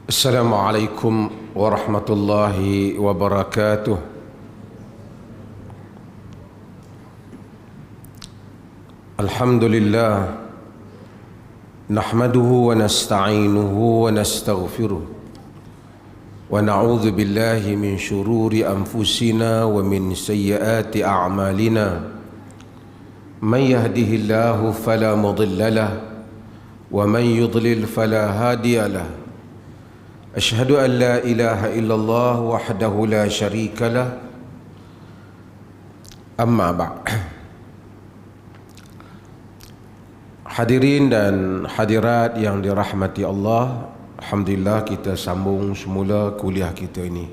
Assalamualaikum warahmatullahi wabarakatuh. Alhamdulillah, nahmaduhu wa nasta'inuhu wa nastaghfiruh, wa na'udzu billahi min syururi anfusina wa min sayyiati a'malina. Man yahdihillahu fala mudilla lahu wa man yudlil fala hadiya lahu. Asyhadu an la ilaha illallah wahdahu la syarika lah. Amma ba'd. Hadirin dan hadirat yang dirahmati Allah, alhamdulillah kita sambung semula kuliah kita ini.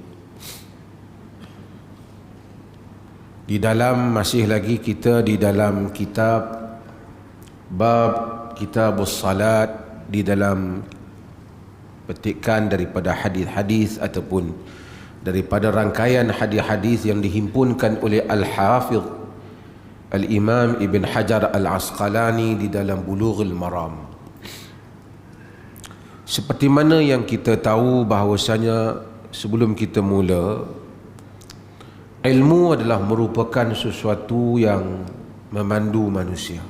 Masih lagi kita di dalam kitab Kitabus Salat, di dalam petikan daripada hadis-hadis ataupun daripada rangkaian hadis-hadis yang dihimpunkan oleh Al-Hafidh Al-Imam Ibn Hajar Al-Asqalani di dalam Bulughul Maram. Seperti mana yang kita tahu bahawasanya sebelum kita mula, ilmu adalah merupakan sesuatu yang memandu manusia.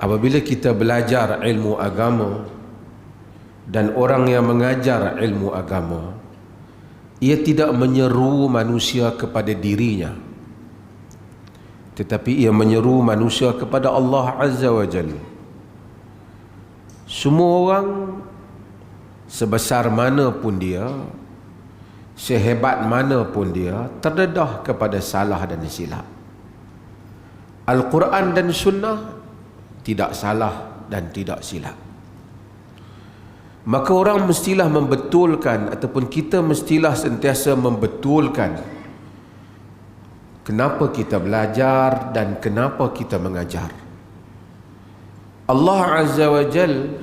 Apabila kita belajar ilmu agama dan orang yang mengajar ilmu agama, ia tidak menyeru manusia kepada dirinya, tetapi ia menyeru manusia kepada Allah Azza wa Jalla. Semua orang, sebesar mana pun dia, sehebat mana pun dia, terdedah kepada salah dan silap. Al-Quran dan Sunnah tidak salah dan tidak silap. Maka orang mestilah membetulkan, ataupun kita mestilah sentiasa membetulkan kenapa kita belajar dan kenapa kita mengajar. Allah Azza wa Jal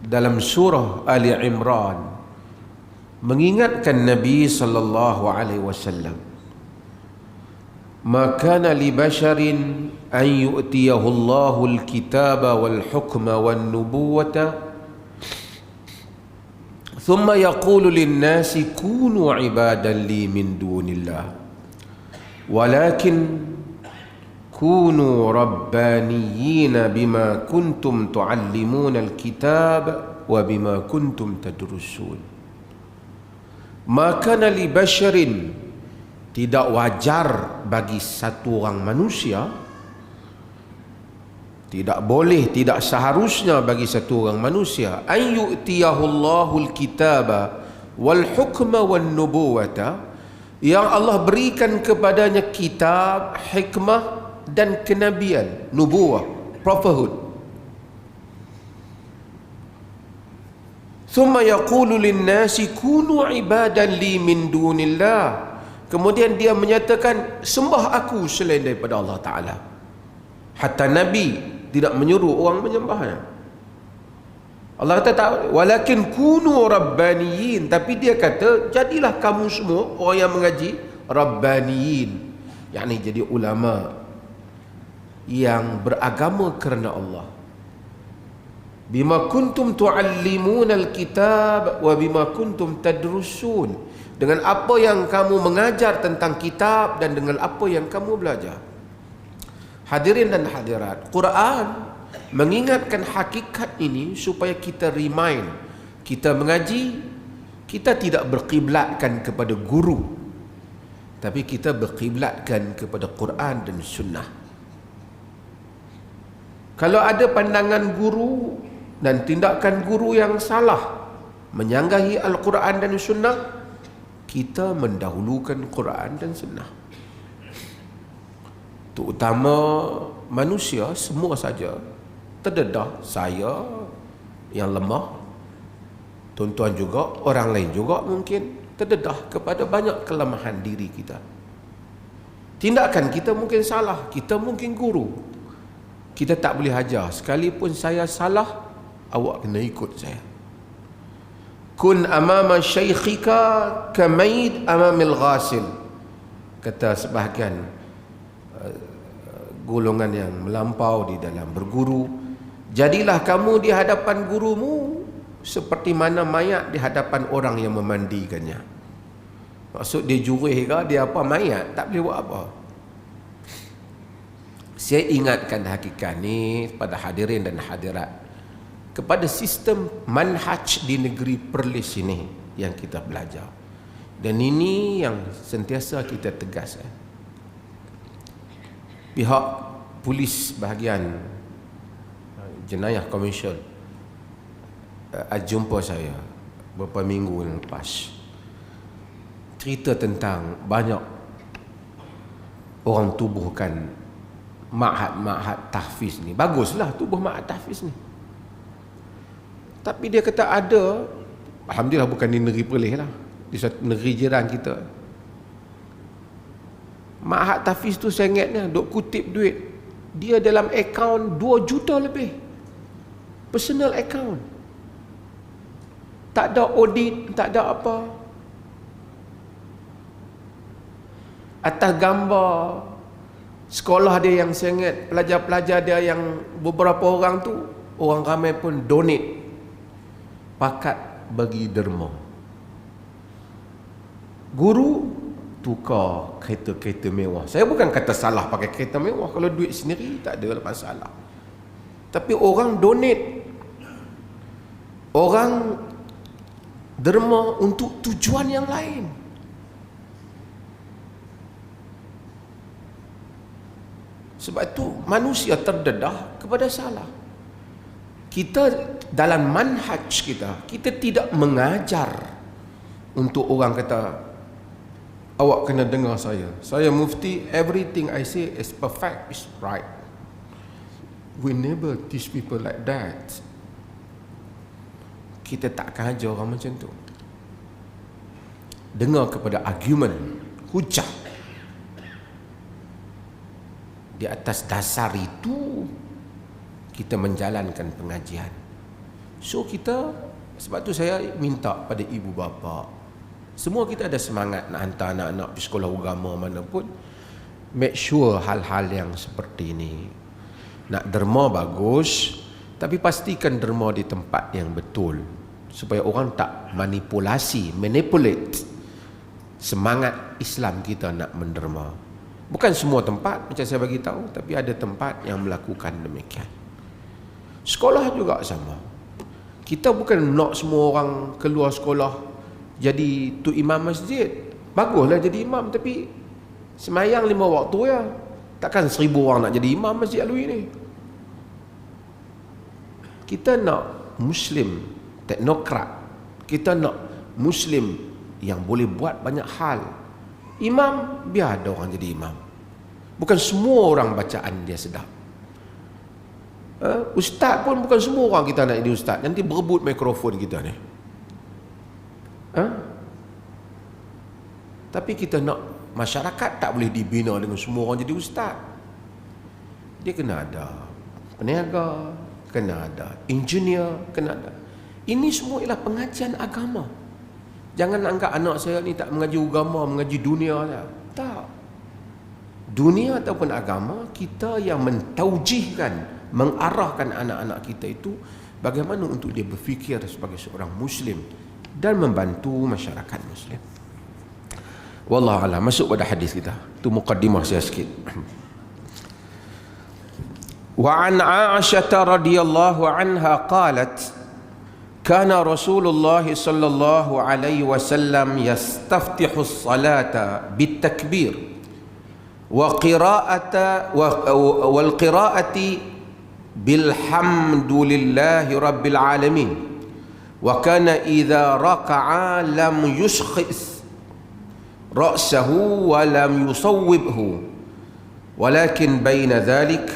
dalam surah Ali Imran mengingatkan Nabi sallallahu alaihi wasallam, "Ma kana li basharin an yu'tiyahu Allahul kitaba wal hukma wan nubuwata thumma yaqulu lin-nasi kunu ibadan li min dunillah walakin kunu rabbaniyina bima kuntum tuallimuna al-kitab wa bima kuntum tadrusun." Maka li basharin, tidak wajar bagi satu orang manusia, tidak boleh, tidak seharusnya bagi satu orang manusia, an yu'tiyahu Allahul kitaba wal hukma wan nubuwata, yang Allah berikan kepadanya kitab, hikmah dan kenabian, nubuwah, prophethood. Thumma yaqulu lin-nasi kunu ibadan li min dunillah, kemudian dia menyatakan sembah aku selain daripada Allah Ta'ala. Hatta Nabi tidak menyuruh orang menyembahnya. Allah kata tak, walakin kunu rabbaniyin, tapi dia kata jadilah kamu semua orang yang mengaji rabbaniyin, yakni jadi ulama yang beragama kerana Allah. Bima kuntum tuallimuna alkitab wa bima kuntum tadrusun, dengan apa yang kamu mengajar tentang kitab dan dengan apa yang kamu belajar. Hadirin dan hadirat, Quran mengingatkan hakikat ini supaya kita remind, kita mengaji, kita tidak berkiblatkan kepada guru, tapi kita berkiblatkan kepada Quran dan Sunnah. Kalau ada pandangan guru dan tindakan guru yang salah menyanggahi Al-Quran dan Sunnah, kita mendahulukan Quran dan Sunnah. Terutama manusia semua saja terdedah, saya yang lemah, tuan-tuan juga, orang lain juga mungkin terdedah kepada banyak kelemahan diri kita. Tindakan kita mungkin salah, kita mungkin guru, kita tak boleh ajar. Sekalipun saya salah, awak kena ikut saya. Kun amama syaikhika kamaid amamil ghasil, kata sebahagian golongan yang melampau di dalam berguru. Jadilah kamu di hadapan gurumu seperti mana mayat di hadapan orang yang memandikannya. Maksud dia jurih ke, dia apa, mayat tak boleh buat apa. Saya ingatkan hakikat ni pada hadirin dan hadirat, kepada sistem manhaj di negeri Perlis ini yang kita belajar. Dan ini yang sentiasa kita tegas. Pihak polis bahagian jenayah komersial jumpa saya beberapa minggu yang lepas, cerita tentang banyak orang tubuhkan ma'had tahfiz ni. Baguslah tubuh ma'had tahfiz ni, tapi dia kata ada, alhamdulillah bukan di negeri Perlis lah, di satu negeri jiran kita, ma'had tahfiz tu saya ingatnya duk kutip duit dia dalam akaun 2 juta lebih, personal account, tak ada audit, tak ada apa. Atas gambar sekolah dia yang saya ingat, pelajar-pelajar dia yang beberapa orang tu, orang ramai pun donate pakat bagi derma. Guru tukar kereta-kereta mewah. Saya bukan kata salah pakai kereta mewah, kalau duit sendiri tak ada masalah. Tapi orang donate, orang derma untuk tujuan yang lain. Sebab itu manusia terdedah kepada salah. Kita dalam manhaj kita, kita tidak mengajar untuk orang kata, awak kena dengar saya mufti, everything I say is perfect, is right. We never teach people like that. Kita tak akan ajar orang macam tu. Dengar kepada argument, hujah. Di atas dasar itu kita menjalankan pengajian. So kita, sebab tu saya minta pada ibu bapa, semua kita ada semangat nak hantar anak-anak pergi sekolah agama mana pun, make sure hal-hal yang seperti ini. Nak derma bagus, tapi pastikan derma di tempat yang betul, supaya orang tak manipulate semangat Islam kita nak menderma. Bukan semua tempat macam saya bagi tahu, tapi ada tempat yang melakukan demikian. Sekolah juga sama. Kita bukan nak semua orang keluar sekolah jadi tu imam masjid. Baguslah jadi imam, tapi semayang 5 waktu ya. Takkan 1000 orang nak jadi imam masjid Alwi ni. Kita nak Muslim teknokrat. Kita nak Muslim yang boleh buat banyak hal. Imam, biar ada orang jadi imam. Bukan semua orang bacaan dia sedap. Ustaz pun bukan semua orang kita nak jadi ustaz. Nanti berebut mikrofon kita ni. Tapi kita nak masyarakat tak boleh dibina dengan semua orang jadi ustaz. Dia kena ada peniaga, kena ada engineer, kena ada. Ini semua ialah pengajian agama. Jangan anggap anak saya ni tak mengaji agama, mengaji dunia saja. Tak. Dunia ataupun agama, kita yang mentaujihkan, mengarahkan anak-anak kita itu bagaimana untuk dia berfikir sebagai seorang Muslim dan membantu masyarakat Muslim. Wallahu a'lam. Masuk pada hadis kita. Itu mukaddimah saya sikit. Wa an Aisyah radhiyallahu anha qalat كان رسول الله صلى الله عليه وسلم يستفتح الصلاة بالتكبير والقراءة بالحمد لله رب العالمين وكان إذا ركع لم يشخص رأسه ولم يصوبه ولكن بين ذلك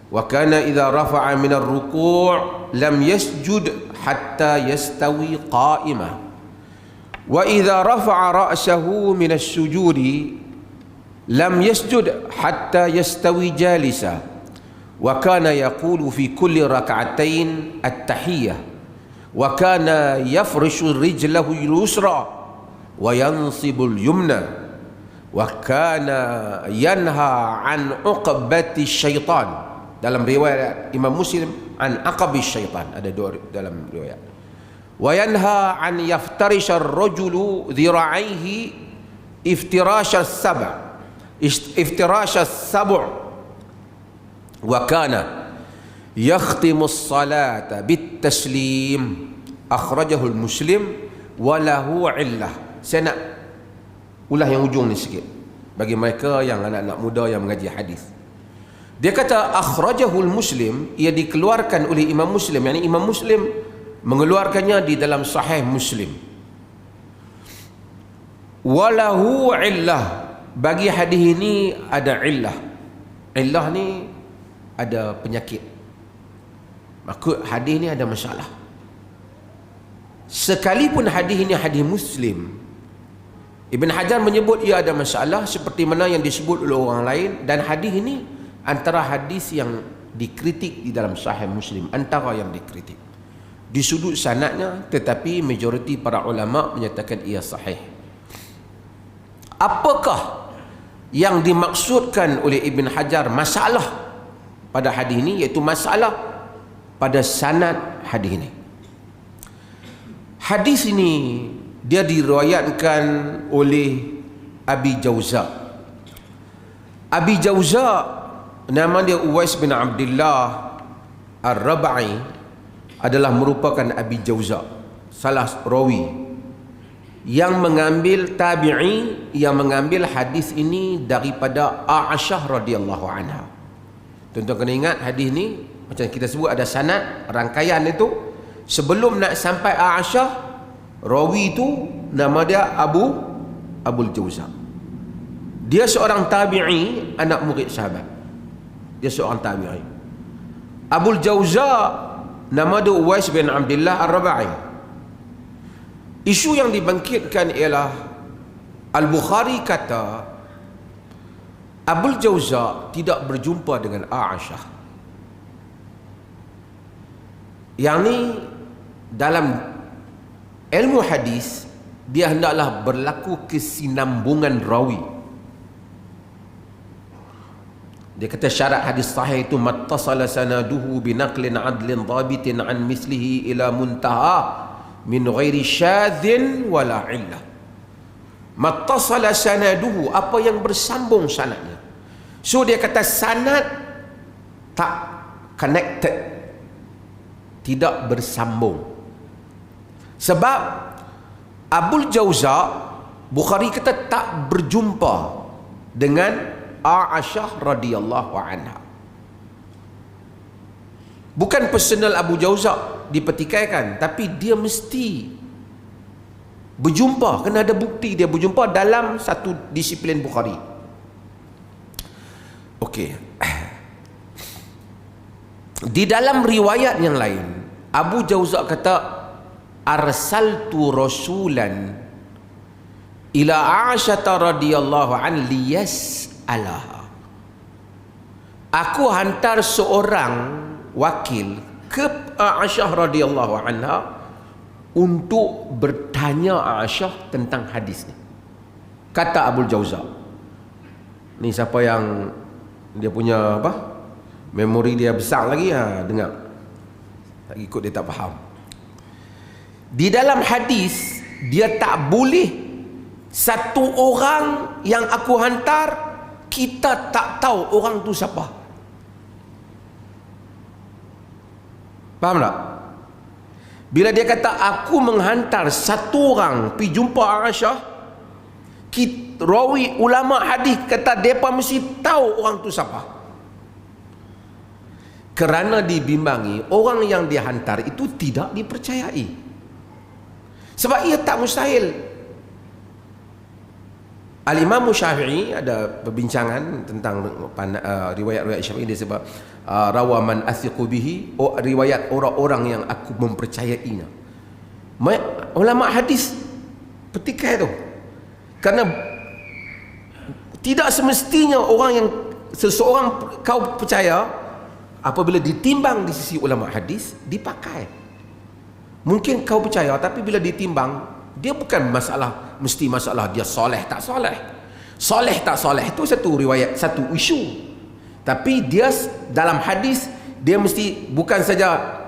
وكان إذا رفع من الركوع لم يسجد حتى يستوي قائما وإذا رفع رأسه من السجود لم يسجد حتى يستوي جالسا وكان يقول في كل ركعتين التحية وكان يفرش رجله اليسرى وينصب اليمنى وكان ينهى عن عقبة الشيطان. Dalam riwayat Imam Muslim, an aqabi syaitan, ada 2 dalam riwayat. wa yanha an yaftarisha ar-rajulu dhira'aihi iftirasha as-sab' wa kana yakhtimu as-salata bit-taslim akhrajahu al-Muslim wa lahu 'illah. Saya nak ulah yang ujung ni sikit bagi mereka yang anak-anak muda yang mengaji hadis. Dia kata akhrajahul Muslim, ia dikeluarkan oleh Imam Muslim, yakni Imam Muslim mengeluarkannya di dalam Sahih Muslim. Walahu illah, bagi hadis ini ada illah. Illah ni ada penyakit. Maksud hadis ni ada masalah. Sekalipun hadis ini hadis Muslim, Ibn Hajar menyebut ia ada masalah seperti mana yang disebut oleh orang lain, dan hadis ini antara hadis yang dikritik di dalam Sahih Muslim, antara yang dikritik di sudut sanadnya, tetapi majoriti para ulama menyatakan ia sahih. Apakah yang dimaksudkan oleh Ibn Hajar masalah pada hadis ini, iaitu masalah pada sanad hadis ini. Hadis ini dia diriwayatkan oleh Abi Jauza. Abi Jauza nama dia Uwais bin Abdullah Ar-Rabai, adalah merupakan Abi Jauza, salah rawi yang mengambil tabi'i, yang mengambil hadis ini daripada Aisyah radhiyallahu anha. Tuan-tuan kena ingat hadis ni macam kita sebut ada sanad, rangkaian itu. Sebelum nak sampai Aisyah, rawi itu nama dia Abul Jauza. Dia seorang tabi'i, anak murid sahabat. Dia seorang tabi'i. Abul Jauza nama dia Uwais bin Abdullah Ar-Rabai. Isu yang dibangkitkan ialah Al-Bukhari kata Abul Jauza tidak berjumpa dengan Aisyah. Yang ni dalam ilmu hadis dia hendaklah berlaku kesinambungan rawi. Dia kata syarat hadis sahih itu mattasala sanaduhu binaqlin adlin dhabitin an mislihi ila muntaha min ghairi syadhin wala illah. Mattasala sanaduhu, apa yang bersambung sanadnya. So dia kata sanad tak connected, tidak bersambung. Sebab Abul Jauza, Bukhari kata tak berjumpa dengan Aisyah radhiyallahu anha. Bukan personal Abu Jauza dipertikaikan, tapi dia mesti berjumpa, kena ada bukti dia berjumpa dalam satu disiplin Bukhari. Okey. Di dalam riwayat yang lain, Abu Jauza kata arsaltu rasulan ila Aisyah radhiyallahu an liyas'alaha. Aku hantar seorang wakil ke Aisyah radhiyallahu anha untuk bertanya Aisyah tentang hadis ni. Kata Abul Jauza. Ni siapa yang dia punya apa? Memori dia besar lagi, dengar. Tak ikut dia tak faham. Di dalam hadis dia tak boleh satu orang yang aku hantar kita tak tahu orang tu siapa. Faham tak? Bila dia kata aku menghantar satu orang pergi jumpa Aisyah, rawi ulama hadis kata mereka mesti tahu orang tu siapa. Kerana dibimbangi orang yang dihantar itu tidak dipercayai. Sebab ia tak mustahil. Al-Imam Syafi'i ada perbincangan tentang riwayat-riwayat Syafi'i. Dia sebab rawa man athiqu bihi, riwayat orang-orang yang aku mempercayainya. Ulama hadis petikai tu. Kerana tidak semestinya orang yang seseorang kau percaya apabila ditimbang di sisi ulama hadis dipakai. Mungkin kau percaya tapi bila ditimbang dia bukan masalah, mesti masalah dia soleh tak soleh. Soleh tak soleh itu satu riwayat, satu isu. Tapi dia dalam hadis dia mesti bukan saja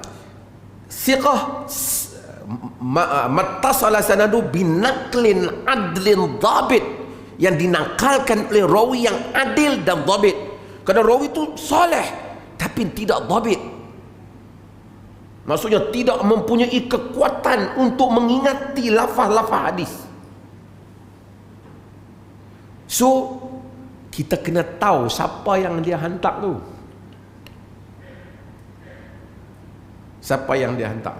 siqah mattasala sanadu binaklin adlin dhabit, yang dinakalkan oleh rawi yang adil dan dhabit. Kerana rawi itu soleh tapi tidak dhabit, maksudnya tidak mempunyai kekuatan untuk mengingati lafaz-lafaz hadis. So kita kena tahu siapa yang dia hantar tu, siapa yang dia hantar.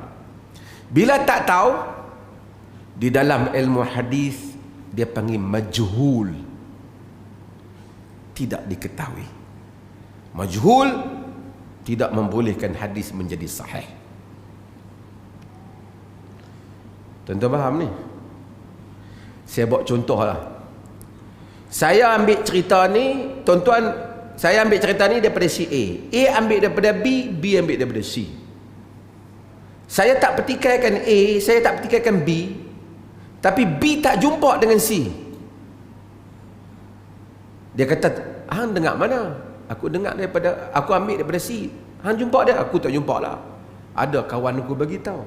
Bila tak tahu, di dalam ilmu hadis dia panggil majhul, tidak diketahui. Majhul tidak membolehkan hadis menjadi sahih. Tuan-tuan faham ni? Saya buat contoh lah. Saya ambil cerita ni, tuan-tuan, saya ambil cerita ni daripada si A ambil daripada B ambil daripada C. Saya tak pertikaikan A, saya tak pertikaikan B, tapi B tak jumpa dengan C. Dia kata, hang dengar mana? Aku dengar daripada, aku ambil daripada C. Hang jumpa dia? Aku tak jumpa lah. Ada kawan aku bagi tahu.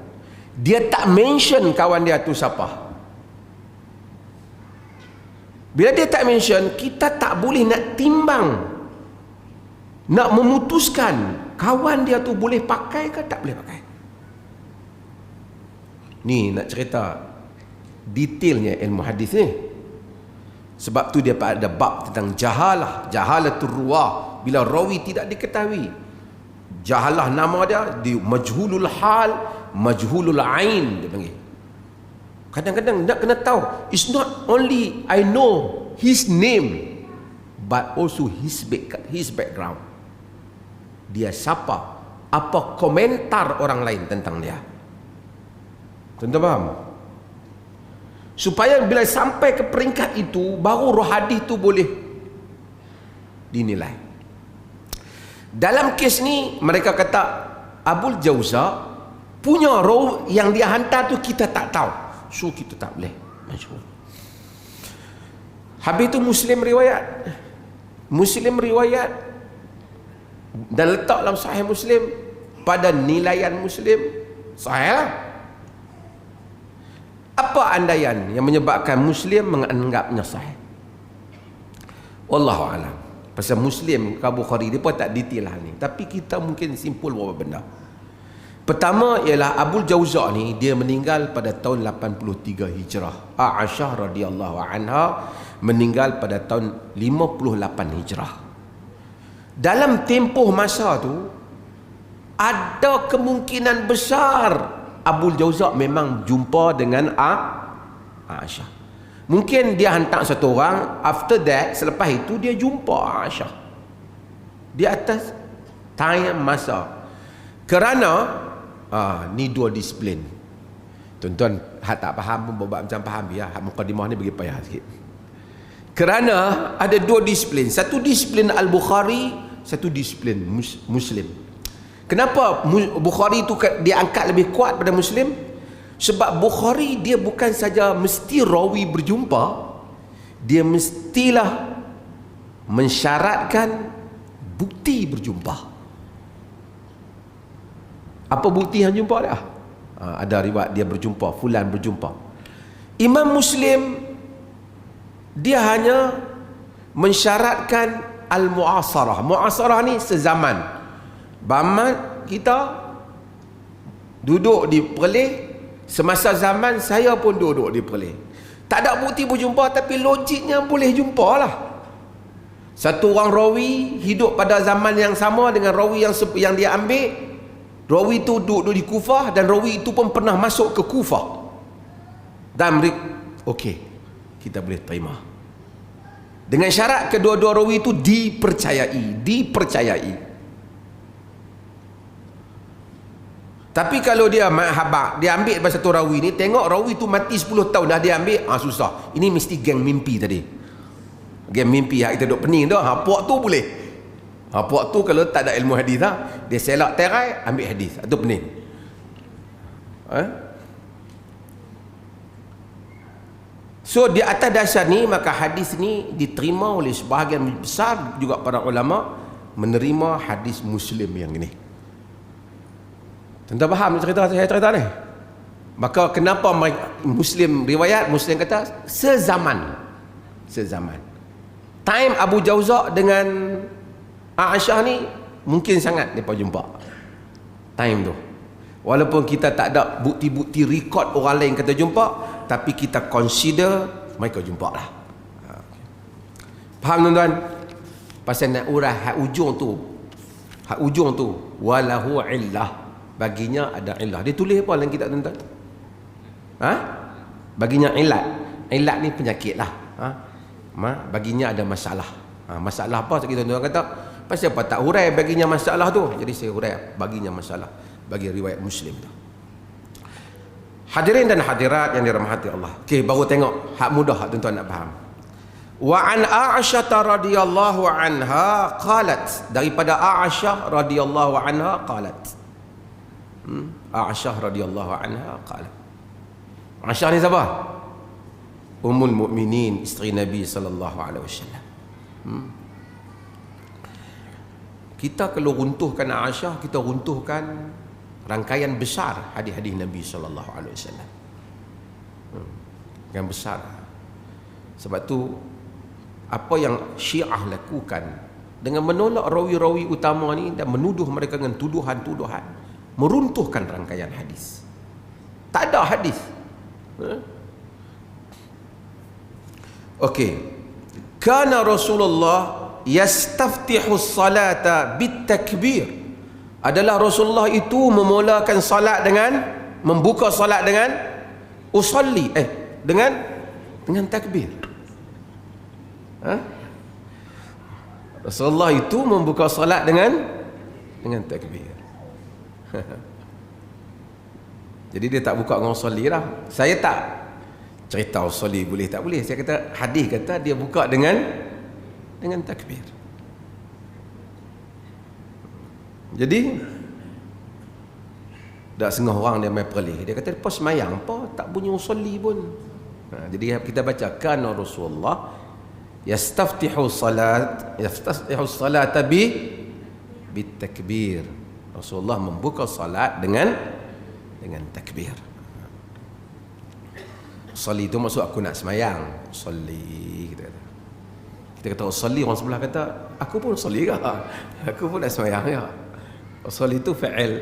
Dia tak mention kawan dia tu siapa. Bila dia tak mention, kita tak boleh nak timbang, nak memutuskan kawan dia tu boleh pakai ke tak boleh pakai. Ni nak cerita detailnya ilmu hadis ni. Sebab tu dia ada bab tentang jahalatul ruwah, bila rawi tidak diketahui. Jahalah nama dia di majhulul hal, majhulul ain dia panggil. Kadang-kadang nak kena tahu, it's not only I know his name, but also his background. Dia siapa? Apa komentar orang lain tentang dia? Tuan-tuan faham? Supaya bila sampai ke peringkat itu, baru roh hadis itu boleh dinilai. Dalam kes ni, mereka kata Abul Jauza punya roh yang dia hantar tu kita tak tahu. So kita tak boleh majhul. Habis itu Muslim riwayat dan letak dalam Sahih Muslim, pada nilaian Muslim sahih lah. Apa andaian yang menyebabkan Muslim menganggapnya sahih? Wallahu alam. Pasal Muslim ke Bukhari dia pun tak detail lah ni, tapi kita mungkin simpul beberapa benda. Pertama ialah Abul Jauza ni dia meninggal pada tahun 83 Hijrah. Aisyah radhiyallahu anha meninggal pada tahun 58 Hijrah. Dalam tempoh masa tu ada kemungkinan besar Abul Jauza memang jumpa dengan Aisyah. Mungkin dia hantar satu orang, after that, selepas itu dia jumpa Aisyah di atas time masa. Kerana ni dua disiplin. Tuan-tuan tak faham pun buat macam faham ya. Mukadimah ni bagi payah sikit. Kerana ada dua disiplin. Satu disiplin Al-Bukhari, satu disiplin Muslim. Kenapa Bukhari itu diangkat lebih kuat pada Muslim? Sebab Bukhari dia bukan saja mesti rawi berjumpa, dia mestilah mensyaratkan bukti berjumpa. Apa bukti yang jumpa dia? Ada riwayat dia berjumpa, fulan berjumpa. Imam Muslim dia hanya mensyaratkan al-mu'asarah. Mu'asarah ni sezaman. Bamat kita duduk di Perlis, semasa zaman saya pun duduk di Perlis. Tak ada bukti berjumpa, tapi logiknya boleh jumpa lah. Satu orang rawi hidup pada zaman yang sama dengan rawi yang dia ambil. Rawi itu duduk di Kufah dan rawi itu pun pernah masuk ke Kufah. Dan okey, kita boleh terima. Dengan syarat kedua-dua rawi itu dipercayai. Tapi kalau dia mahabak, dia ambil pasal satu rawi ni, tengok rawi tu mati 10 tahun dah dia ambil, susah. Ini mesti geng mimpi tadi. Geng mimpi yang kita duduk pening tu, puak tu boleh. Puak tu kalau tak ada ilmu hadis lah, dia selak terai, ambil hadis. Itu pening. So di atas dasar ni, maka hadis ni diterima oleh sebahagian besar juga para ulama, menerima hadis Muslim yang ini. Tuan-tuan faham cerita saya cerita ni? Maka kenapa Muslim riwayat Muslim kata sezaman. Time Abu Jauza dengan Aisyah ni mungkin sangat mereka jumpa. Time tu. Walaupun kita tak ada bukti-bukti rekod orang lain kata jumpa, tapi kita consider mereka jumpa lah. Faham tuan-tuan? Pasal nak urah hak ujung tu walahu illah, baginya ada illah. Dia tulis apa dalam kitab tuan-tuan? Baginya ilat ni penyakit lah. Baginya ada masalah. Masalah apa kita tuan-tuan kata? Pasal apa tak hurai baginya masalah tu? Jadi saya hurai baginya masalah bagi riwayat Muslim tu. Hadirin dan hadirat yang dirahmati Allah. Okey, baru tengok hak mudah hak tuan-tuan nak faham. Wa an Aisyah radhiyallahu anha qalat, daripada Aisyah radhiyallahu anha qalat. Aisyah radhiyallahu anha qalat. Aisyah ni siapa? Ummul Mukminin, isteri Nabi sallallahu alaihi wasallam. Kita kalau runtuhkan Aisyah, kita runtuhkan rangkaian besar hadis-hadis Nabi sallallahu alaihi wasallam. Yang besar. Sebab tu apa yang Syiah lakukan dengan menolak rawi-rawi utama ni dan menuduh mereka dengan tuduhan-tuduhan, meruntuhkan rangkaian hadis. Tak ada hadis. Okey. Kana Rasulullah yastaftihu salata bitakbir. Adalah Rasulullah itu memulakan salat dengan, membuka salat dengan usalli, dengan takbir. Rasulullah itu membuka salat dengan takbir. Jadi dia tak buka dengan usalli lah. Saya tak cerita usalli boleh tak boleh. Saya kata hadis kata dia buka dengan takbir. Jadi dah setengah orang dia main perlih. Dia kata lepas semayang apa tak bunyi usalli pun. Jadi kita baca kana Rasulullah yastaftihu salata bitakbir. Rasulullah membuka salat dengan takbir. Usalli itu maksud aku nak semayang. Usalli kita kata. Kita kata usalli, orang sebelah kata aku pun usalli ke? Aku pun nak semayang ya. Usalli itu fi'il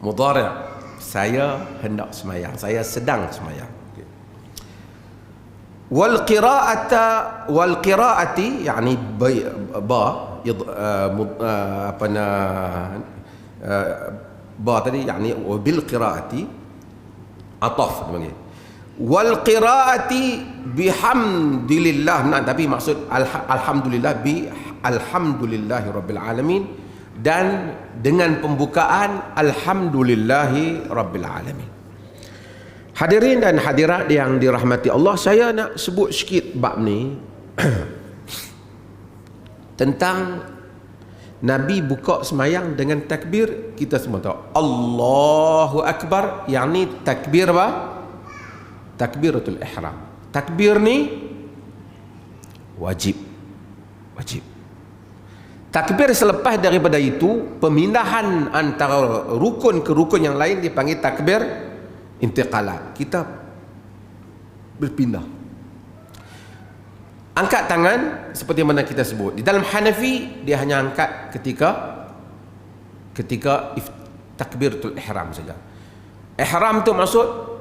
mudhari'. Saya hendak semayang, saya sedang semayang. Wal qira'ati yani ba tadi yani bil qira'ati ataf dipanggil. Wal qira'ati bihamdillah. Tapi maksud alhamdulillah bi alhamdulillahi rabbil alamin, dan dengan pembukaan alhamdulillahi rabbil alamin. Hadirin dan hadirat yang dirahmati Allah, saya nak sebut sikit bab ni tentang Nabi buka semayang dengan takbir. Kita semua tahu Allahu Akbar, yang ni takbir apa? Takbiratul ihram. Takbir ni wajib. Takbir selepas daripada itu, pemindahan antara rukun ke rukun yang lain dipanggil takbir intiqalat. Kita berpindah. Angkat tangan seperti mana kita sebut. Di dalam Hanafi dia hanya angkat ketika takbiratul ihram saja. Ihram tu maksud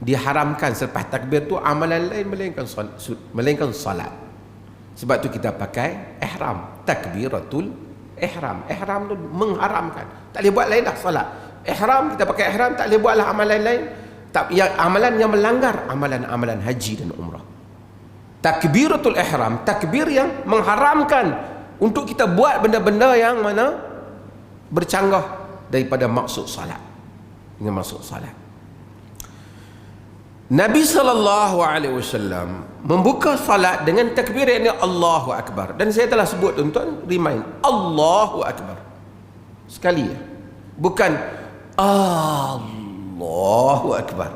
diharamkan selepas takbir tu amalan lain melainkan salat. Sebab tu kita pakai ihram, takbiratul ihram. Ihram tu mengharamkan. Tak boleh buat lain dah salat. Ihram, kita pakai ihram, tak boleh buatlah amalan lain. Amalan yang melanggar amalan-amalan haji dan umrah. Takbiratul ihram, takbir yang mengharamkan untuk kita buat benda-benda yang mana bercanggah daripada maksud salat. Dengan maksud salat. Nabi SAW membuka salat dengan takbir ini Allahu Akbar. Dan saya telah sebut tuan-tuan, remind, Allahu Akbar sekali ya. Bukan Allahu Akbar.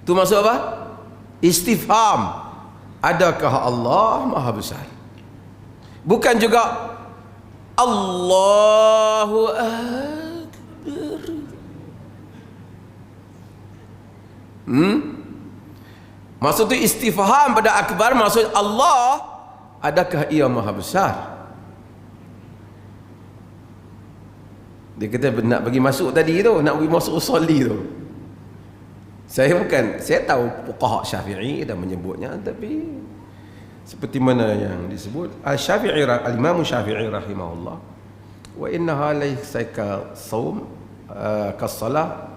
Itu maksud apa? Istifham. Adakah Allah Maha Besar? Bukan juga Allahu Akbar. Maksud tu istifham pada akbar, maksud Allah, adakah ia maha besar? Dia kata nak bagi masuk tadi tu, nak bagi masuk usolli tu. Saya tahu fuqaha Syafi'i dah menyebutnya, tapi seperti mana yang disebut Al-Syafi'i, Al-Imam Syafi'i rahimahullah, wa innaha laysa ka shaum ka salah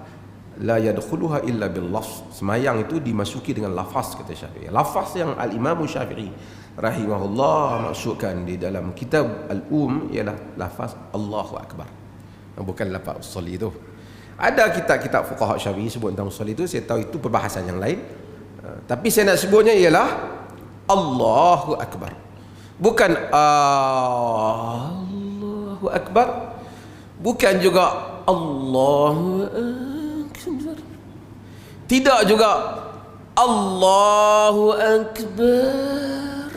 la yadkhuluha illa bil lafz. Semayang itu dimasuki dengan lafaz, kata Syafi'i. Lafaz yang Al-Imam Syafi'i rahimahullah maksudkan di dalam kitab Al-Um ialah lafaz Allahu Akbar, bukan lafaz usolli tu. Ada kitab-kitab fuqaha Syafi'i sebut tentang usolli tu, saya tahu itu perbahasan yang lain. Tapi saya nak sebutnya ialah Allahu Akbar, bukan Allahu Akbar, bukan juga Allahu Akbar, tidak juga Allahu Akbar.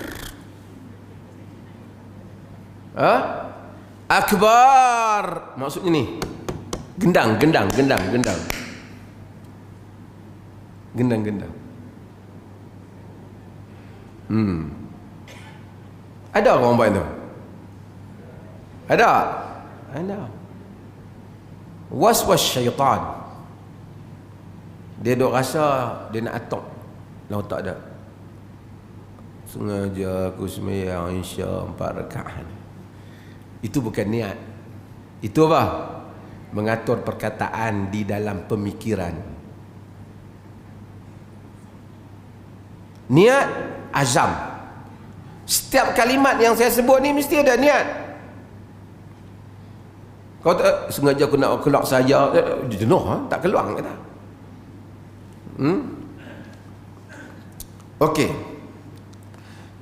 Akbar maksudnya ni gendang. Ada orang buat itu? Ada. Was syaitan. Dia duk rasa dia nak atok. Lalu tak ada. Sengaja aku sembahyang Isya 4 rakaat. Itu bukan niat. Itu apa? Mengatur perkataan di dalam pemikiran. Niat, azam. Setiap kalimat yang saya sebut ni mesti ada niat. Kau tak sengaja aku nak keluar saja, jenuh tak keluar kata. Okey.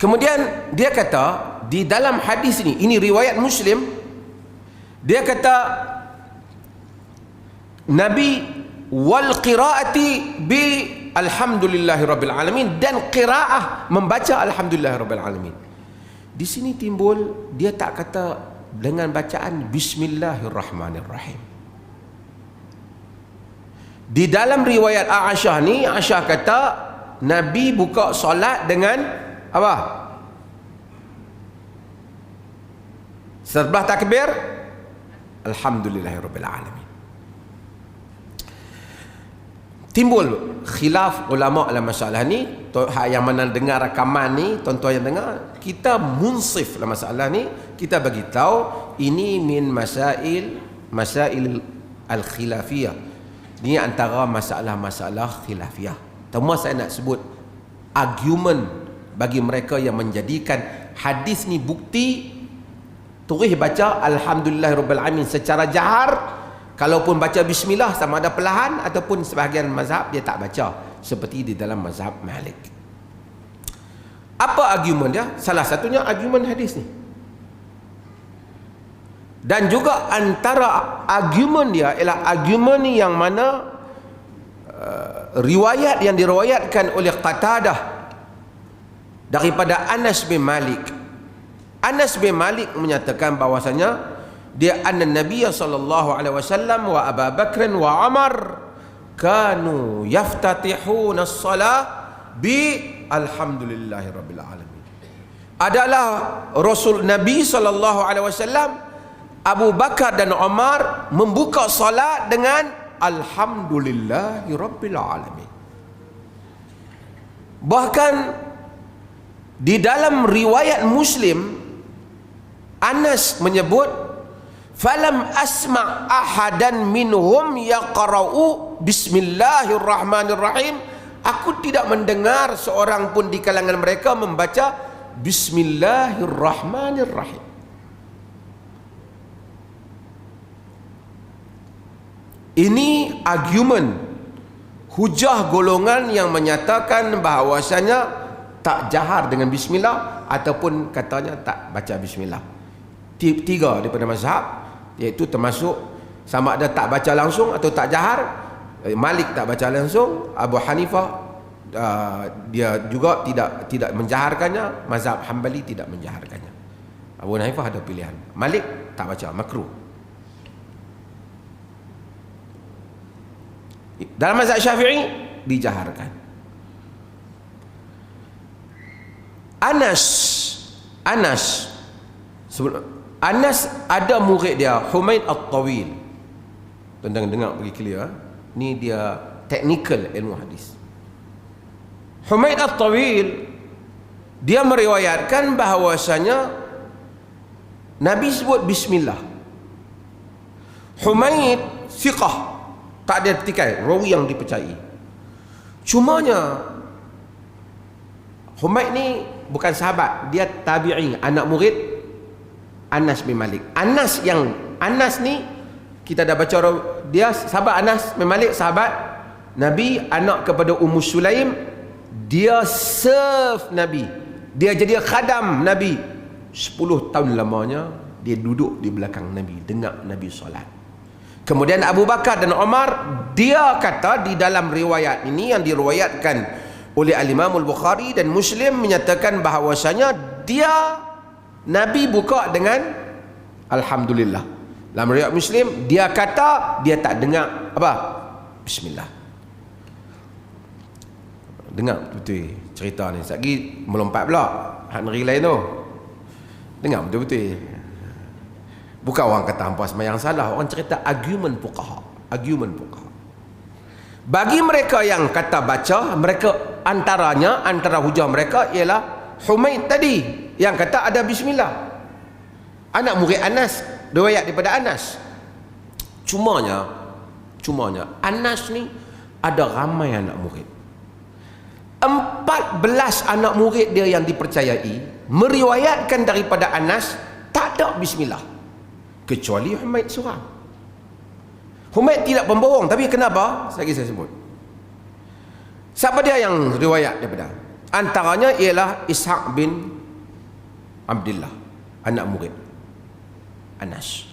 Kemudian dia kata di dalam hadis ini riwayat Muslim, dia kata Nabi wal qiraati bi alhamdulillahirabbil alamin, dan qiraah membaca alhamdulillahirabbil alamin. Di sini timbul dia tak kata dengan bacaan bismillahirrahmanirrahim. Di dalam riwayat Aisyah ni, Aisyah kata Nabi buka solat dengan apa? Setelah takbir alhamdulillahirabbil alamin. Timbul khilaf ulama dalam masalah ni. Yang mana dengar rakaman ni, tuan-tuan yang dengar, kita munsif dalam masalah ni, kita bagi tahu ini min masail al-khilafiyah. Ini antara masalah-masalah khilafiyah. Cuma saya nak sebut argument bagi mereka yang menjadikan hadis ni bukti terus baca alhamdulillahirabbil alamin secara jahar. Kalaupun baca bismillah sama ada perlahan ataupun sebahagian mazhab dia tak baca, seperti di dalam mazhab Malik. Apa argumen dia? Salah satunya argumen hadis ni. Dan juga antara argumen dia ialah argumen yang mana riwayat yang diriwayatkan oleh Qatadah daripada Anas bin Malik. Anas bin Malik menyatakan bahwasanya dia anna Nabi sallallahu alaihi wasallam wa Abu Bakr wa Umar kanu yaftatihuna as-salah bi alhamdulillahirabbil alamin. Adalah Rasul Nabi sallallahu alaihi wasallam, Abu Bakar dan Umar membuka salat dengan alhamdulillahirabbil alamin. Bahkan di dalam riwayat Muslim, Anas menyebut falam asma' ahadan minhum yaqra'u bismillahirrahmanirrahim. Aku tidak mendengar seorang pun di kalangan mereka membaca bismillahirrahmanirrahim. Ini argumen hujah golongan yang menyatakan bahawasanya tak jahar dengan bismillah ataupun katanya tak baca bismillah. Tiga daripada mazhab, iaitu termasuk sama ada tak baca langsung atau tak jahar. Malik tak baca langsung, Abu Hanifah dia juga tidak menjaharkannya, mazhab Hambali tidak menjaharkannya. Abu Hanifah ada pilihan, Malik tak baca, makruh. Dalam mazhab Syafi'i dijaharkan. Anas ada murid dia, Humaid At-Tawil. Tentang dengar bagi clear, ni dia technical ilmu hadis. Humaid At-Tawil dia meriwayatkan bahawasanya Nabi sebut bismillah. Humaid thiqah, tak ada petikai, rawi yang dipercayai. Cumanya Humaid ni bukan sahabat, dia tabi'i, anak murid Anas bin Malik. Anas ni kita dah baca dia sahabat. Anas bin Malik sahabat Nabi, anak kepada Ummu Sulaim. Dia serve Nabi, dia jadi khadam Nabi 10 tahun lamanya. Dia duduk di belakang Nabi, dengar Nabi solat. Kemudian Abu Bakar dan Umar, dia kata di dalam riwayat ini yang diriwayatkan oleh Al-Imam Al-Bukhari dan Muslim, menyatakan bahawasanya Nabi buka dengan Alhamdulillah. Dalam riwayat Muslim, dia kata dia tak dengar apa? Bismillah. Dengar betul-betul cerita ni. Sekejap lagi melompat pula hak negeri lain tu. Dengar betul-betul. Bukan orang kata hampa sembahyang salah, orang cerita argument fuqaha. Bagi mereka yang kata baca, mereka antara hujah mereka ialah Humaid tadi yang kata ada bismillah. Anak murid Anas, riwayat daripada Anas. Cumanya Anas ni ada ramai anak murid. 14 anak murid dia yang dipercayai meriwayatkan daripada Anas tak ada bismillah, kecuali Humaid seorang. Humaid tidak pembohong, tapi kenapa? Saya sebut. Siapa dia yang riwayat daripada? Antaranya ialah Ishaq bin Abdullah, anak murid Anas.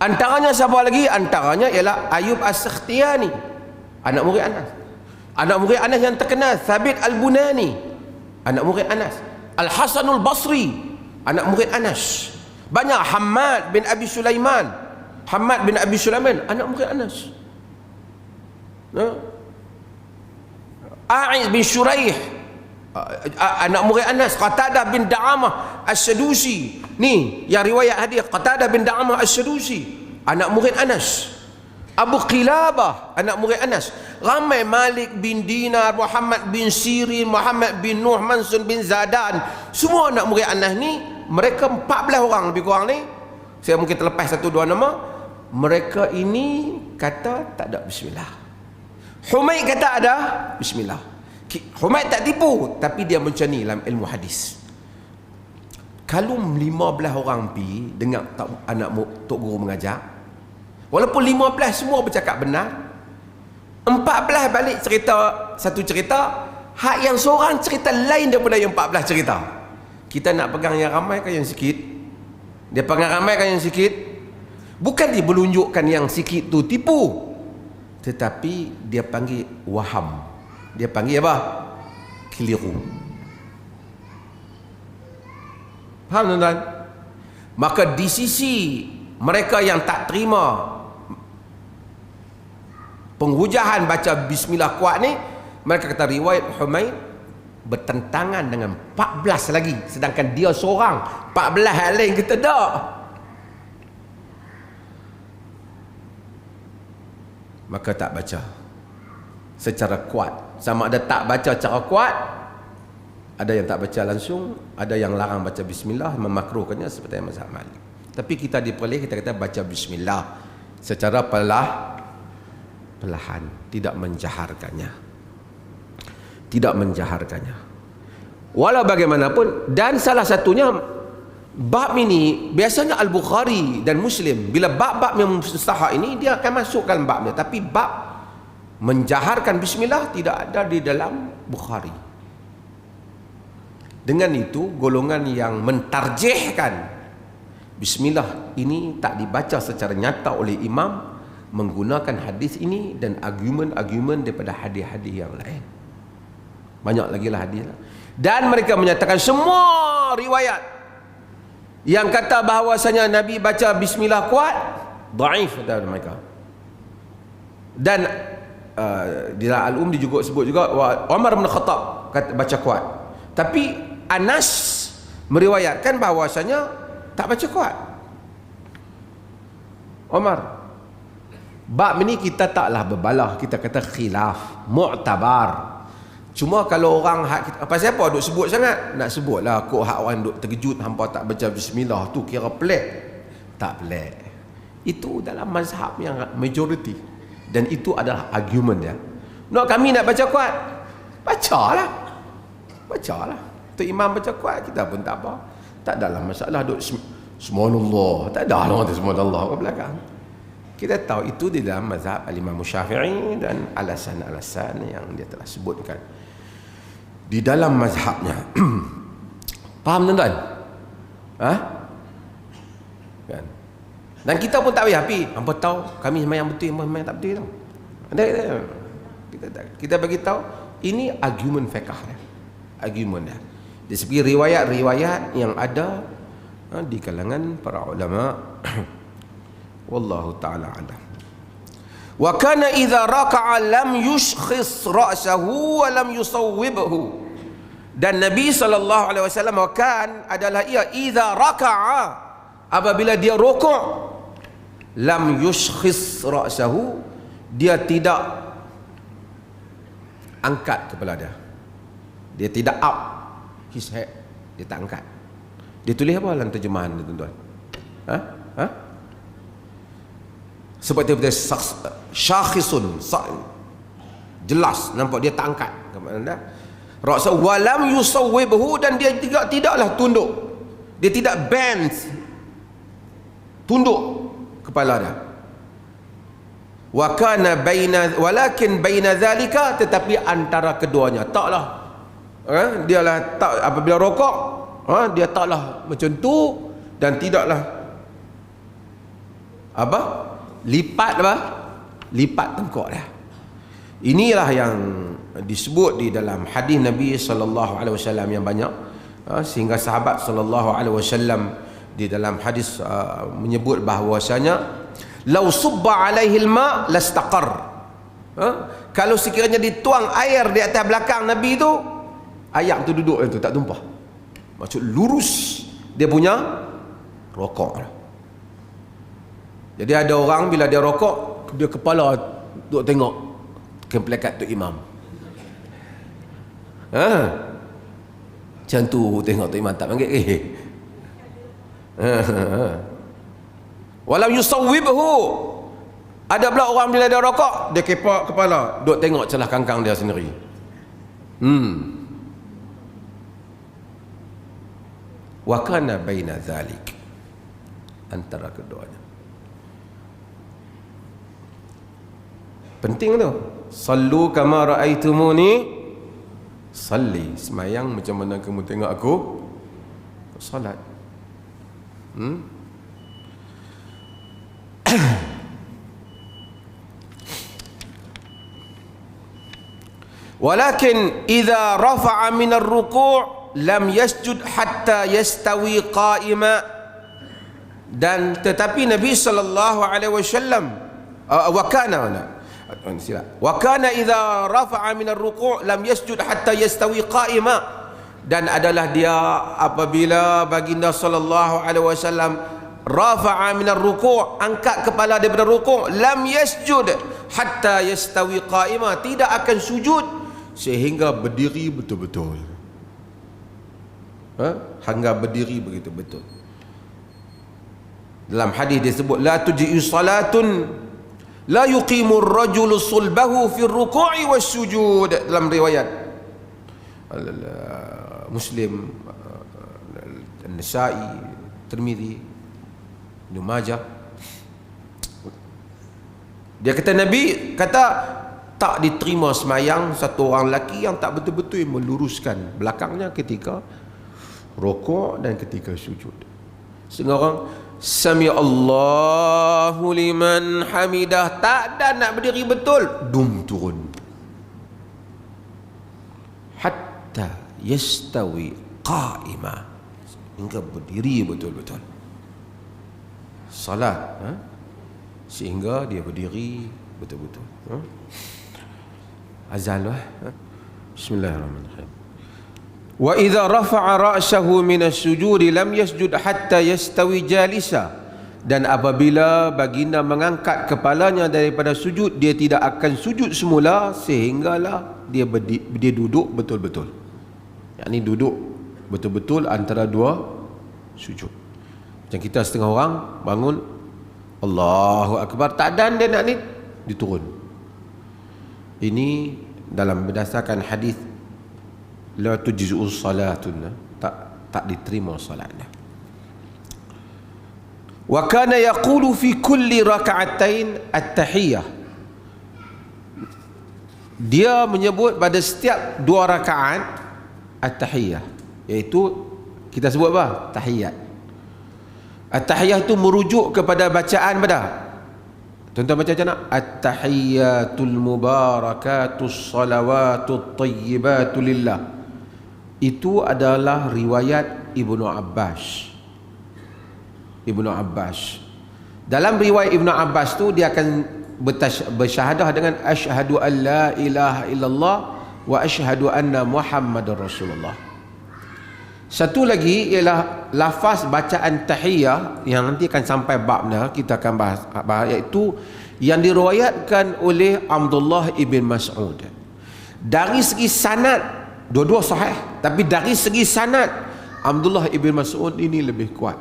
Antaranya siapa lagi? Antaranya ialah Ayub As-Sakhtiyani, anak murid Anas. Anak murid Anas yang terkenal, Thabit Al-Bunani, anak murid Anas. Al-Hasanul Basri, anak murid Anas. Banyak. Hammad bin Abi Sulaiman, anak murid Anas. A'iz bin Shuraih, anak murid Anas. Qatadah bin Da'amah As-Sadusi, ni yang riwayat hadis, Qatadah bin Da'amah As-Sadusi, anak murid Anas. Abu Qilabah, anak murid Anas. Ramai. Malik bin Dinar, Muhammad bin Sirin, Muhammad bin Nuh, Mansur bin Zadan, semua anak murid Anas ni. Mereka 14 orang lebih kurang ni. Saya mungkin terlepas 1-2 nama. Mereka ini kata tak ada bismillah. Humaid kata ada bismillah. Humaid tak tipu, tapi dia macam ni dalam ilmu hadis. Kalau 15 orang pi dengar anak tok guru mengajar, walaupun 15 semua bercakap benar, 14 balik cerita satu cerita, hak yang seorang cerita lain daripada yang 14 cerita. Kita nak pegang yang ramai ke yang sikit? Dia pegang ramai ke yang sikit? Bukan dia menunjukkan yang sikit tu tipu, tetapi dia panggil waham. Dia panggil apa? Keliru. Faham tuan-tuan? Maka di sisi mereka yang tak terima penghujahan baca bismillah kuat ni, mereka kata riwayat Humaid bertentangan dengan 14 lagi, sedangkan dia seorang. 14 hal lain kita tak. Maka tak baca secara kuat. Sama ada tak baca secara kuat, ada yang tak baca langsung, ada yang larang baca bismillah, memakruhkannya seperti mazhab Malik. Tapi kita diperoleh, kita kata baca bismillah secara perlahan, tidak menjaharkannya. Walau bagaimanapun, dan salah satunya bab ini biasanya Al-Bukhari dan Muslim bila bab-bab yang mustahak ini dia akan masukkan babnya, tapi bab menjaharkan bismillah tidak ada di dalam Bukhari. Dengan itu golongan yang mentarjihkan bismillah ini tak dibaca secara nyata oleh imam menggunakan hadis ini dan argumen-argumen daripada hadis-hadis yang lain. Banyak lagi lah hadis lah. Dan mereka menyatakan semua riwayat yang kata bahawasanya Nabi baca bismillah kuat, dhaif kata mereka. Dan di dalam Al-Um dia juga sebut juga Umar bin Khattab baca kuat. Tapi Anas meriwayatkan bahawasanya tak baca kuat. Umar. Bab ni kita taklah berbalah, kita kata khilaf, mu'tabar. Cuma kalau orang pasal apa duk sebut sangat? Nak sebutlah kok hak orang duk terkejut hampa tak baca bismillah tu kira pelik. Tak pelik. Itu dalam mazhab yang majoriti, dan itu adalah argument dia. Nak kami nak baca kuat, bacalah. Bacalah. Tu imam baca kuat, kita pun tak apa. Tak dalam masalah duk subhanallah. Tak ada orang tu subhanallah ke belakang. Kita tahu itu di dalam mazhab Al-Imam Syafi'i dan alasan-alasan yang dia telah sebutkan di dalam mazhabnya. Faham tuan-tuan? Kan? Dan kita pun tak payah hampa tahu kami sembahyang betul, sembahyang tak betul tau. Kita bagi tahu ini argument fiqh dia. Argument dia. Dari segi riwayat-riwayat yang ada di kalangan para ulama. Wallahu ta'ala alam. Wa kana idza raka'a lam yushkhis ra'sahu wa lam yusawwibhu. Dan Nabi sallallahu alaihi wasallam adalah ia idza raka'a, apabila dia rukuk, lam yushkhis ra'sahu, dia tidak angkat kepala dia. Dia tidak up his head, dia tak angkat. Dia tulis apa dalam terjemahan ni tuan-tuan? Seperti syakhisun, jelas nampak dia tak angkat kepala. Ra'sa walam yusawwibhu, dan dia tidaklah tunduk. Dia tidak bend, tunduk kepala dia. Wa kana walakin baina zalika, tetapi antara keduanya taklah dialah tak, apabila rokok dia taklah macam tu, dan tidaklah lipat tengkok dia. Inilah yang disebut di dalam hadis Nabi sallallahu alaihi wasallam yang banyak, sehingga sahabat sallallahu alaihi wasallam di dalam hadis menyebut bahawasanya lau subba alaihi alma lastaqar. Kalau sekiranya dituang air di atas belakang Nabi tu, ayam tu duduk itu tak tumpah. Maksud lurus dia punya rokok. Jadi ada orang bila dia rokok, dia kepala duk tengok ke pelekat tu imam. Macam tu tengok tu imam tak panggil walam yusawwibhu. Ada pula orang bila dia rokok, dia kepak kepala, duk tengok celah kangkang dia sendiri. Wa kana baina zalik, antara keduanya. Penting tu. Sallu kama ra'aitumuni salli. Semayang macam mana kamu tengok aku salat. Walakin idza rafa'a min ar-ruku' lam yasjud hatta yastawi qa'ima. Dan tetapi Nabi sallallahu alaihi wasallam wa kana idza rafa'a min ar-ruku' lam yasjud hatta yastawi qa'ima. Dan adalah dia apabila baginda sallallahu alaihi wasallam rafa'a min ar-ruku', angkat kepala daripada rukuk, lam yasjud hatta yastawi qa'ima, tidak akan sujud sehingga berdiri betul-betul. Hingga berdiri begitu betul. Dalam hadis disebut la tuji'u salatun la yuqimu ar-rajulu sulbahu fi ar-ruku'i was-sujud. Dalam riwayat Muslim, An-Nasa'i, Tirmizi, Ibn Majah, dia kata Nabi kata tak diterima semayang satu orang lelaki yang tak betul-betul meluruskan belakangnya ketika rukuk dan ketika sujud. Setengah orang Sami Allahu liman hamidah, tak ada nak berdiri betul, dum turun hatta yastawi qa'ima, hingga berdiri betul-betul salat, sehingga dia berdiri betul-betul. Azan lah. Bismillahirrahmanirrahim. Wa idza rafa'a ra'sahu minas sujudi lam yasjud hatta yastawi jalisa. Dan apabila baginda mengangkat kepalanya daripada sujud, dia tidak akan sujud semula sehinggalah dia duduk betul-betul. Yakni duduk betul-betul antara dua sujud. Macam kita setengah orang bangun Allahu Akbar, tak dan dia nak ni, diturun. Ini dalam berdasarkan hadis la tujzi'u salatun, tak diterima salatnya. Wa kana yaqulu fi kulli raka'atain at-tahiyyah. Dia menyebut pada setiap dua rakaat at-tahiyyah, iaitu kita sebut apa? Tahiyat. At-tahiyyah itu merujuk kepada bacaan pada. Tuan-tuan baca macam mana? At-tahiyyatul mubarakatus salawatut tayyibatu lillah. Itu adalah riwayat Ibnu Abbas. Ibnu Abbas. Dalam riwayat Ibnu Abbas tu dia akan bersyahadah dengan asyhadu an la ilaha illallah wa asyhadu anna Muhammadar Rasulullah. Satu lagi ialah lafaz bacaan tahiyyah yang nanti akan sampai babnya, kita akan bahas iaitu yang diriwayatkan oleh Abdullah ibn Mas'ud. Dari segi sanad dua-dua sahih, tapi dari segi sanad Abdullah ibn Mas'ud ini lebih kuat,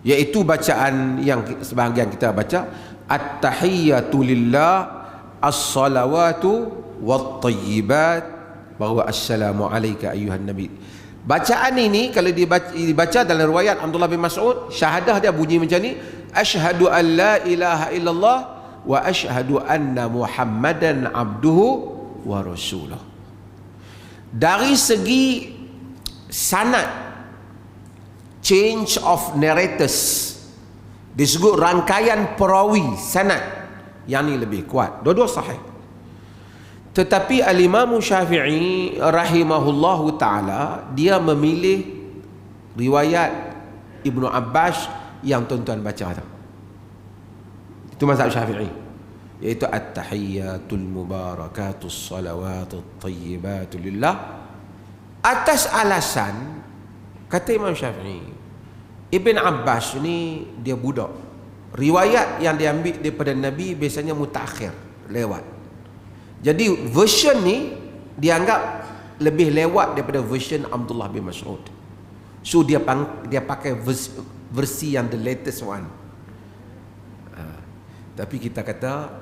iaitu bacaan yang sebahagian kita baca at-tahiyyatu lillah as-salawatu wat-tayyibat bahwa assalamu alayka ayyuhan nabi. Bacaan ini kalau dibaca dalam riwayat Abdullah bin Mas'ud, syahadah dia bunyi macam ni, asyhadu an la ilaha illallah wa asyhadu anna Muhammadan abduhu wa rasuluh. Dari segi sanad, change of narrators, disebut rangkaian perawi sanad, yang ni lebih kuat, dua-dua sahih. Tetapi Al-Imam Syafi'i rahimahullahu ta'ala, dia memilih riwayat Ibnu Abbas yang tuan-tuan baca tu. Itu mazhab Syafi'i, iaitu at-tahiyyatul mubarakatus salawatut tayyibatu lillah, atas alasan, kata Imam Syafi'i, Ibn Abbas ni dia budak. Riwayat yang diambil daripada Nabi biasanya mutakhir, lewat. Jadi version ni dianggap lebih lewat daripada version Abdullah bin Mas'ud. So dia pakai versi yang the latest one. Tapi kita kata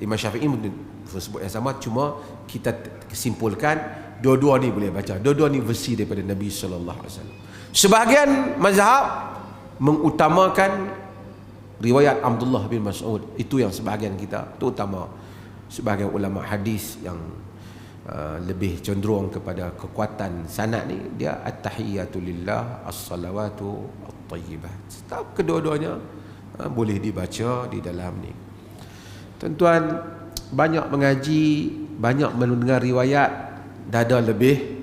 Imam Syafi'i sebut yang sama, cuma kita kesimpulkan dua-dua ni boleh baca. Dua-dua ni versi daripada Nabi sallallahu alaihi wasallam. Sebahagian mazhab mengutamakan riwayat Abdullah bin Mas'ud, itu yang sebahagian kita, terutama sebahagian ulama hadis yang lebih cenderung kepada kekuatan sanad ni, dia at-tahiyyatu lillah as-salawatu at-tayyibat. Setiap kedua-duanya boleh dibaca di dalam ni. Tuan-tuan banyak mengaji, banyak mendengar riwayat, dada lebih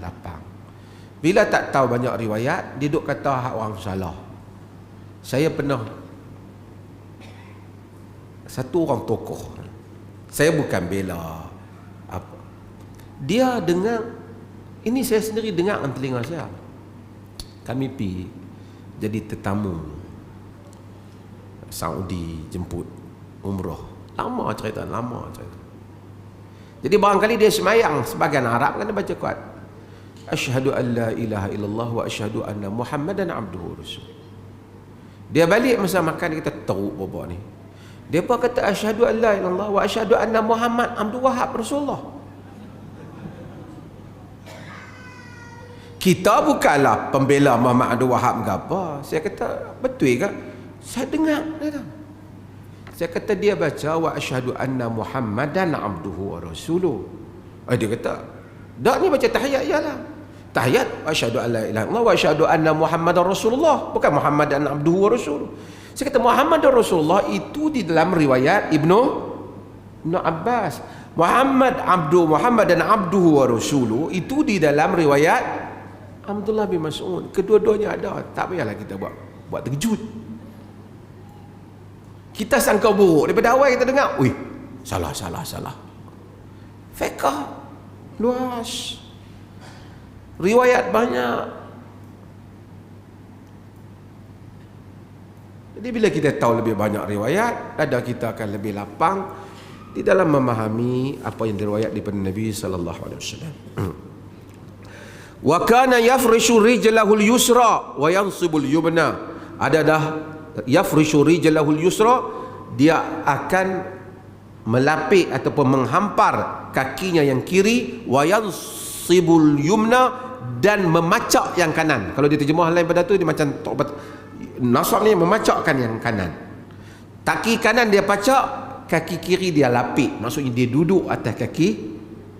lapang. Bila tak tahu banyak riwayat, dia duk kata hak orang salah. Saya pernah, satu orang tokoh, saya bukan bela apa, dia dengar ini, saya sendiri dengar dengan telinga saya. Kami pergi jadi tetamu Saudi, jemput umrah. Lama cerita. Jadi barangkali dia semayang sebagian Arab, kan dia baca kuat asyhadu an la ilaha illallah wa asyhadu anna Muhammadan abduhu rasul. Dia balik masa makan, dia kata teruk bapa ni. Dia pun kata asyhadu an la ilaha illallah wa asyhadu anna Muhammad abduhu wahab rasulullah. Kita bukanlah pembela Muhammad Abdul Wahab ke apa. Saya kata betul ke? Saya dengar dia. Saya kata dia baca wa asyhadu anna Muhammadan abduhu wa rasuluh. Dia kata dak ni baca tahiyat ialah. Tahiyat asyhadu an la ilaha illallah wa asyhadu anna Muhammadar Rasulullah, bukan Muhammadan abduhu wa rasuluh. Saya kata Muhammad Rasulullah itu di dalam riwayat Ibnu Abbas. Muhammad dan abduhu wa rasuluh itu di dalam riwayat Abdullah bin Mas'ud. Kedua-duanya ada. Tak payahlah kita buat terkejut. Kita sangka buruk daripada awal kita dengar, salah. Fiqh luas, riwayat banyak. Jadi bila kita tahu lebih banyak riwayat, dada kita akan lebih lapang di dalam memahami apa yang diriwayat daripada Nabi sallallahu alaihi wasallam. Wa kana yafrishu rijlahul yusra wa yansibul yumna. Ada dah yafrishu rijlahul yusra, dia akan melapik ataupun menghampar kakinya yang kiri, wa yansibul yumna, dan memacak yang kanan. Kalau dia terjemah lain pada tu dia macam nasab ni memacakkan yang kanan. Kaki kanan dia pacak, kaki kiri dia lapik. Maksudnya dia duduk atas kaki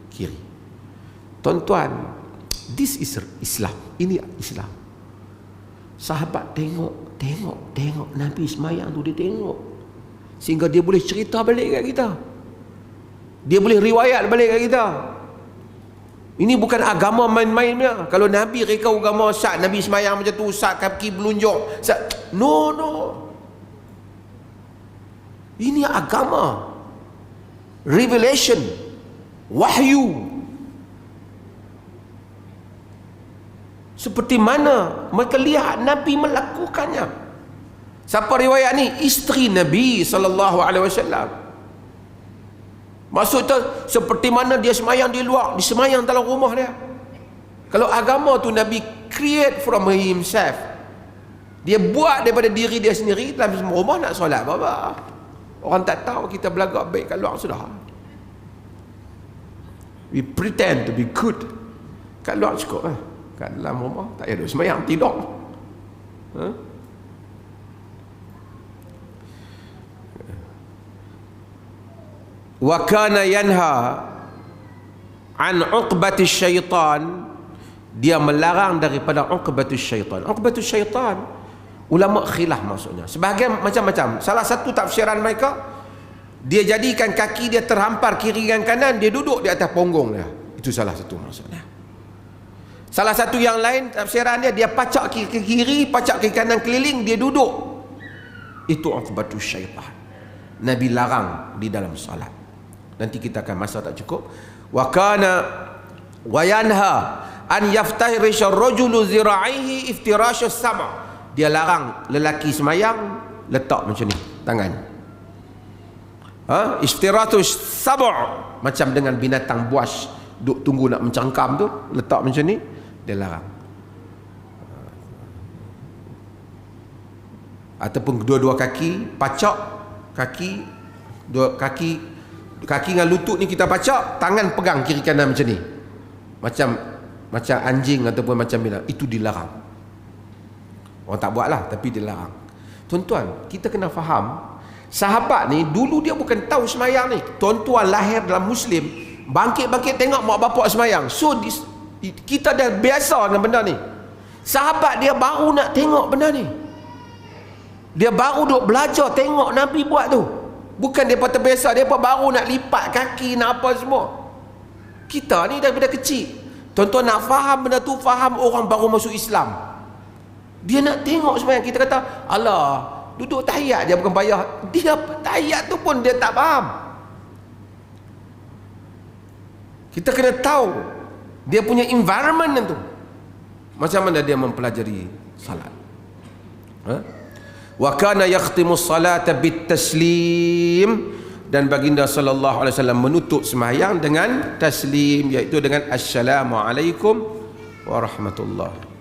kiri. Tuan-tuan, this is Islam. Ini Islam. Sahabat tengok Nabi semayang tu, dia tengok sehingga dia boleh cerita balik kat kita, dia boleh riwayat balik kat kita. Ini bukan agama main-mainnya. Kalau Nabi reka agama sat, Nabi semayang macam tu, sat kaki belunjuk, sat. No. Ini agama, revelation, wahyu. Seperti mana mereka lihat Nabi melakukannya. Siapa riwayat ni? Isteri Nabi sallallahu alaihi wasallam. Maksudnya seperti mana dia semayang di luar, dia semayang dalam rumah dia. Kalau agama tu Nabi create from himself, dia buat daripada diri dia sendiri. Dalam rumah nak solat apa? Orang tak tahu, kita belagak baik kat luar sudah. We pretend to be good kat luar cukup lah. Kat dalam rumah tak ada semayang, tidur. Wa kana yanha an uqbatis syaitan, dia melarang daripada uqbatis syaitan. Uqbatis syaitan, ulama khilaf maksudnya. Sebahagian macam-macam. Salah satu tafsiran mereka, dia jadikan kaki dia terhampar kiri dan kanan, dia duduk di atas punggung dia. Itu salah satu maksudnya. Salah satu yang lain tafsiran dia pacak ke kiri, pacak ke kanan keliling, dia duduk. Itu uqbatus syaitan. Nabi larang di dalam salat. Nanti kita akan, masa tak cukup. Wa kana wa yanha an yaftahirisha ar-rajulu zira'ihi iftirasha as-sama'. Dia larang lelaki semayang letak macam ni tangan. Iftiratus sab', macam dengan binatang buas duk tunggu nak mencangkam tu, letak macam ni, dia larang. Ataupun kedua-dua kaki pacak, kaki dengan lutut ni kita pacak, tangan pegang kiri kanan macam ni, macam anjing ataupun macam binatang. Itu dilarang. Orang tak buat lah, tapi dilarang. Tuan-tuan, kita kena faham, sahabat ni dulu dia bukan tahu semayang ni. Tuan-tuan lahir dalam Muslim, bangkit-bangkit tengok mak bapak semayang. So kita dah biasa dengan benda ni. Sahabat dia baru nak tengok benda ni, dia baru duk belajar tengok Nabi buat tu. Bukan dia terbiasa, dia baru nak lipat kaki, nak apa semua. Kita ni daripada kecil, tuan-tuan nak faham benda tu, faham orang baru masuk Islam, dia nak tengok semayang. Kita kata, alah, duduk tahiyat je bukan payah. Dia tahiyat tu pun dia tak faham. Kita kena tahu dia punya environment tu, macam mana dia mempelajari salat. Wa kana yakhtimu salata bit taslim, dan baginda sallallahu alaihi wasallam menutup sembahyang dengan taslim, iaitu dengan assalamualaikum warahmatullahi.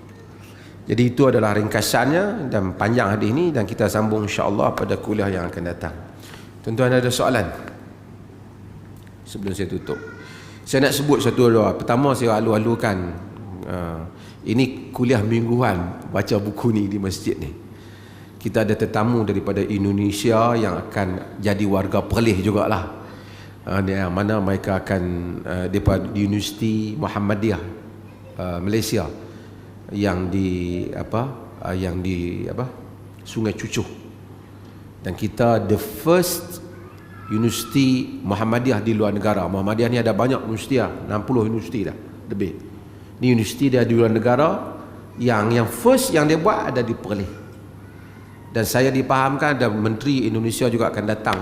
Jadi itu adalah ringkasannya dan panjang hadis ini, dan kita sambung insya-Allah pada kuliah yang akan datang. Tuan-tuan ada soalan sebelum saya tutup? Saya nak sebut satu dua. Pertama, saya alu-alukan, ini kuliah mingguan baca buku ni di masjid ni. Kita ada tetamu daripada Indonesia yang akan jadi warga Perlis jugalah. Yang mana mereka akan daripada Universiti Muhammadiyah Malaysia yang di Sungai Cucuh. Dan kita the first Universiti Muhammadiyah di luar negara. Muhammadiyah ni ada banyak universiti lah, 60 universiti dah lebih. Ni universiti dia di luar negara, yang first yang dia buat ada di Perlis. Dan saya dipahamkan ada Menteri Indonesia juga akan datang,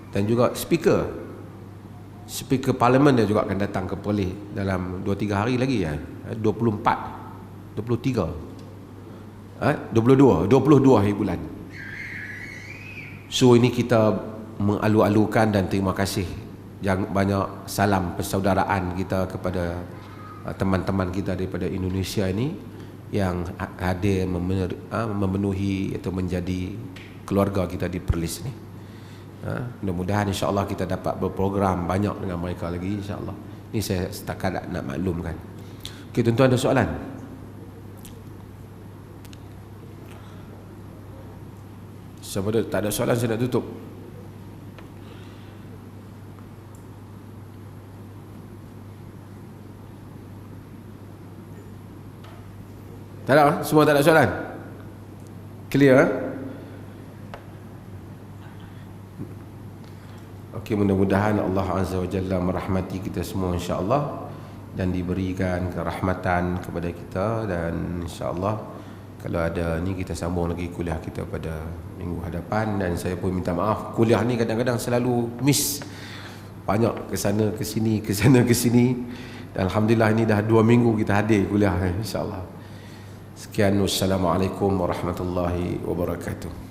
dan juga speaker Speaker Parlimen dia juga akan datang ke Perlis dalam 2-3 hari lagi ya. 24, 23, 22 hari bulan. So ini kita mengalu-alukan dan terima kasih banyak salam persaudaraan kita kepada teman-teman kita daripada Indonesia ini yang hadir memenuhi atau menjadi keluarga kita di Perlis ni. Mudah-mudahan insya-Allah kita dapat berprogram banyak dengan mereka lagi insya-Allah. Ini saya setakat nak maklumkan. Okey, tuan-tuan ada soalan? Sebab tak ada soalan saya nak tutup. Tak ada? Semua tak ada soalan? Clear? Okey, mudah-mudahan Allah Azza wa Jalla merahmati kita semua insya-Allah dan diberikan kerahmatan kepada kita, dan insya-Allah kalau ada ni kita sambung lagi kuliah kita pada minggu hadapan. Dan saya pun minta maaf, kuliah ni kadang-kadang selalu miss, banyak ke sana ke sini, ke sana ke sini. Dan alhamdulillah ini dah 2 minggu kita hadir kuliah insya-Allah. Sekian, wassalamualaikum warahmatullahi wabarakatuh.